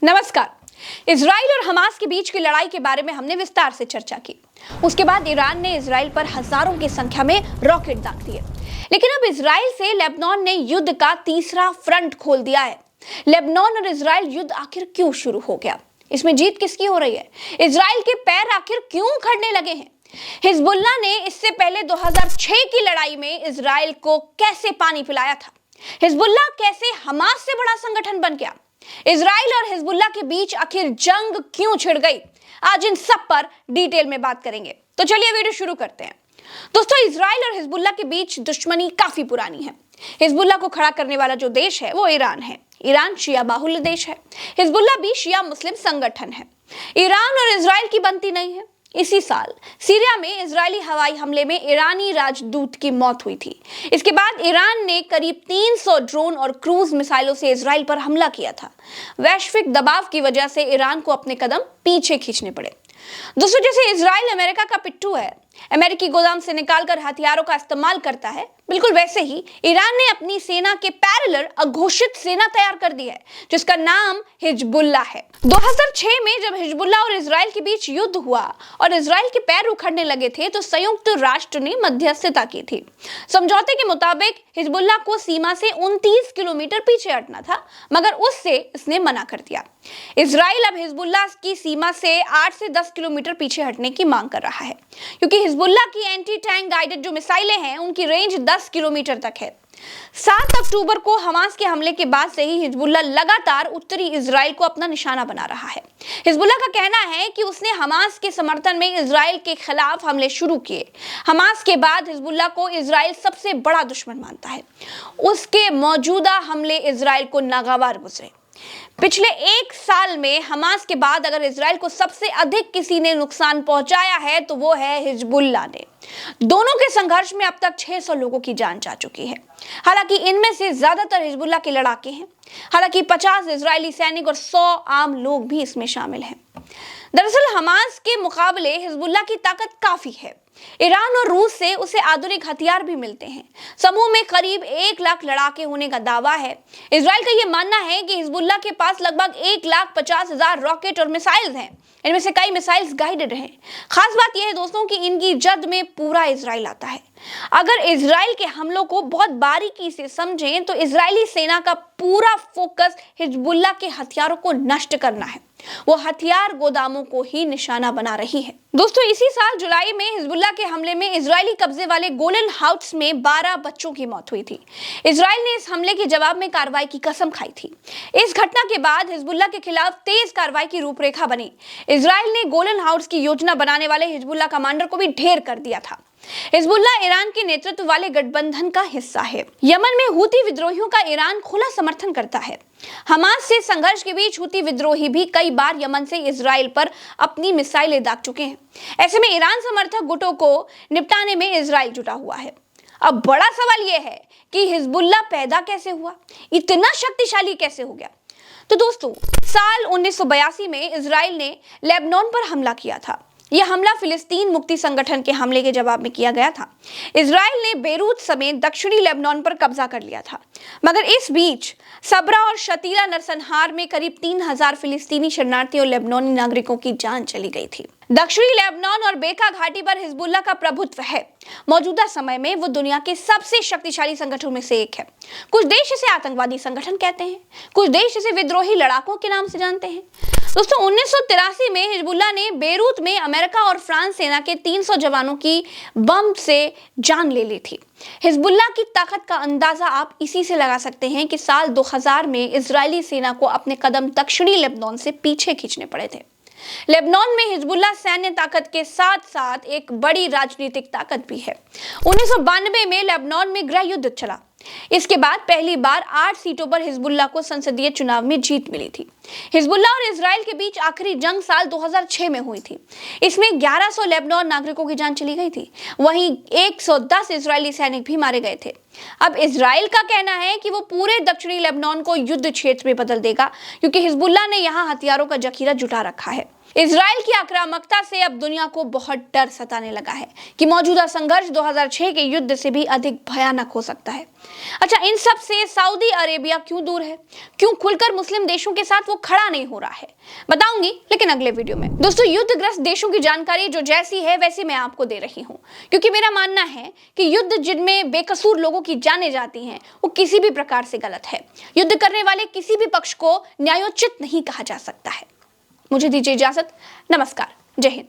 नमस्कार। इजराइल और हमास के बीच की लड़ाई के बारे में हमने विस्तार से चर्चा की। उसके बाद ईरान ने इजराइल पर हजारों की संख्या में रॉकेट दाग दिए। लेकिन अब इजराइल से लेबनान ने युद्ध का तीसरा फ्रंट खोल दिया है। लेबनान और इजराइल युद्ध आखिर क्यों शुरू हो गया? इसमें जीत किसकी हो रही है? इजराइल के पैर आखिर क्यों उखड़ने लगे हैं? हिजबुल्लाह ने इससे पहले 2006 की लड़ाई में इजराइल को कैसे पानी पिलाया था? हिजबुल्लाह कैसे हमास से बड़ा संगठन बन गया? इजराइल और हिजबुल्लाह के बीच आखिर जंग क्यों छिड़ गई? आज इन सब पर डिटेल में बात करेंगे। तो चलिए वीडियो शुरू करते हैं। दोस्तों, इजराइल और हिजबुल्लाह के बीच दुश्मनी काफी पुरानी है। हिजबुल्लाह को खड़ा करने वाला जो देश है वो ईरान है। ईरान शिया बाहुल्य देश है। हिजबुल्लाह भी शिया मुस्लिम संगठन है। ईरान और इजराइल की बनती नहीं है। इसी साल सीरिया में इजरायली हवाई हमले में ईरानी राजदूत की मौत हुई थी। इसके बाद ईरान ने करीब 300 ड्रोन और क्रूज मिसाइलों से इजराइल पर हमला किया था। वैश्विक दबाव की वजह से ईरान को अपने कदम पीछे खींचने पड़े। दोस्तों, जैसे इजराइल अमेरिका का पिट्ठू है, अमेरिकी गोदाम से निकालकर हथियारों का इस्तेमाल करता है, बिल्कुल वैसे ही ईरान ने अपनी सेना के पैरेलल अघोषित सेना तैयार कर दी है, जिसका नाम हिजबुल्लाह है। 2006 में जब हिजबुल्लाह और इजराइल के बीच युद्ध हुआ और इजराइल के पैर उखड़ने लगे थे, तो संयुक्त राष्ट्र ने मध्यस्थता की थी। समझौते के मुताबिक हिजबुल्लाह को सीमा से 29 किलोमीटर पीछे हटना था, मगर उससे इसने मना कर दिया। इजराइल अब हिजबुल्लाह की सीमा से 8 से 10 किलोमीटर पीछे हटने की मांग कर रहा है, क्योंकि हिजबुल्लाह की एंटी टैंक गाइडेड जो मिसाइलें हैं उनकी रेंज 10 किलोमीटर तक है। 7 अक्टूबर को हमास के हमले के बाद से ही हिजबुल्लाह लगातार उत्तरी इजराइल को अपना निशाना बना रहा है। हिजबुल्लाह का कहना है कि उसने हमास के समर्थन में इजराइल के खिलाफ हमले शुरू किए। हमास के बाद हिजबुल्लाह को इजराइल सबसे बड़ा दुश्मन मानता है। उसके मौजूदा हमले इजराइल को नागवार गुजरे। पिछले 1 साल में हमास के बाद अगर इजराइल को सबसे अधिक किसी ने नुकसान पहुंचाया है तो वो है हिजबुल्लाह ने। दोनों के संघर्ष में अब तक 600 लोगों की जान जा चुकी है। हालांकि इनमें से ज्यादातर हिजबुल्लाह के लड़ाके हैं। हालांकि 50 इजरायली सैनिक और 100 आम लोग भी इसमें शामिल हैं। दरअसल हमास के मुकाबले हिजबुल्लाह की ताकत काफी है। ईरान और रूस से उसे आधुनिक हथियार भी मिलते हैं। समूह में करीब 1 लाख लड़ाके होने का दावा है। इजराइल का यह मानना है कि हिजबुल्लाह के पास लगभग 1,50,000 रॉकेट और मिसाइल्स हैं। इनमें से कई मिसाइल्स गाइडेड हैं। खास बात यह है दोस्तों कि इनकी जद में पूरा इजराइल आता है। अगर इजराइल के हमलों को बहुत बारीकी से समझें तो इजरायली सेना का पूरा फोकस हिजबुल्लाह के हथियारों को नष्ट करना है। वो हथियार गोदामों को ही निशाना बना रही है। दोस्तों, इसी साल जुलाई में हिजबुल्लाह के हमले में इजरायली कब्जे वाले गोलन हाउट्स में 12 बच्चों की मौत हुई थी। इजराइल ने इस हमले के जवाब में कार्रवाई की कसम खाई थी। इस घटना के बाद हिजबुल्लाह के खिलाफ तेज कार्रवाई की रूपरेखा बनी। इजराइल ने गोलन हाउट्स की योजना बनाने वाले हिजबुल्लाह कमांडर को भी ढेर कर दिया था। हिजबुल्लाह ईरान के नेतृत्व वाले गठबंधन का हिस्सा है। यमन में हूती विद्रोहियों का ईरान खुला समर्थन करता है। हमास से संघर्ष के बीच हूती विद्रोही भी कई बार यमन से इजराइल पर अपनी मिसाइलें दाग चुके हैं। ऐसे में ईरान समर्थक गुटों को निपटाने में इजराइल जुटा हुआ है। अब बड़ा सवाल यह है कि हिजबुल्लाह पैदा कैसे हुआ, इतना शक्तिशाली कैसे हो गया? तो दोस्तों, साल 1982 में इजराइल ने लेबनान पर हमला किया था। यह हमला फिलिस्तीन मुक्ति संगठन के हमले के जवाब में किया गया था। इजराइल ने बेरूत समेत दक्षिणी लेबनान पर कब्जा कर लिया था, मगर इस बीच सबरा और शतीला नरसंहार में करीब 3000 फिलिस्तीनी शरणार्थियों और लेबनानी नागरिकों की जान चली गई थी। दक्षिणी लेबनान और बेका घाटी पर हिजबुल्लाह का प्रभुत्व है। मौजूदा समय में वो दुनिया के सबसे शक्तिशाली संगठनों में से एक है। कुछ देश इसे आतंकवादी संगठन कहते हैं, कुछ देश इसे विद्रोही लड़ाकों के नाम से जानते हैं। दोस्तों, 1983 में हिजबुल्लाह ने बेरूत में अमेरिका और फ्रांस सेना के 300 जवानों की बम से जान ले ली थी। हिजबुल्लाह की ताकत का अंदाजा आप इसी से लगा सकते हैं कि साल 2000 में इजरायली सेना को अपने कदम दक्षिणी लेबनान से पीछे खींचने पड़े थे। लेबनान में हिजबुल्लाह सैन्य ताकत के साथ साथ एक बड़ी राजनीतिक ताकत भी है। 1992 में लेबनान में गृह युद्ध चला। इसके बाद पहली बार 8 सीटों पर हिजबुल्लाह को संसदीय चुनाव में जीत मिली थी। हिजबुल्लाह और इजराइल के बीच आखिरी जंग साल 2006 में हुई थी। इसमें 1100 लेबनान नागरिकों की जान चली गई थी। वहीं 110 इजरायली सैनिक भी मारे गए थे। अब इजराइल का कहना है कि वो पूरे दक्षिणी लेबनान को युद्ध क्षेत्र में बदल देगा, क्योंकि हिजबुल्लाह ने यहां हथियारों का जखीरा जुटा रखा है। इजराइल की आक्रामकता से अब दुनिया को बहुत डर सताने लगा है कि मौजूदा संघर्ष 2006 के युद्ध से भी अधिक भयानक हो सकता है। अच्छा, इन सब से सऊदी अरेबिया क्यों दूर है? क्यों खुलकर मुस्लिम देशों के साथ वो खड़ा नहीं हो रहा है? बताऊंगी, लेकिन अगले वीडियो में। दोस्तों, युद्धग्रस्त देशों की जानकारी जो जैसी है वैसी मैं आपको दे रही हूं, क्योंकि मेरा मानना है कि युद्ध जिनमें बेकसूर लोगों की जानें जाती हैं वो किसी भी प्रकार से गलत है। युद्ध करने वाले किसी भी पक्ष को न्यायोचित नहीं कहा जा सकता है। मुझे दीजिए इजाजत। नमस्कार। जय हिंद।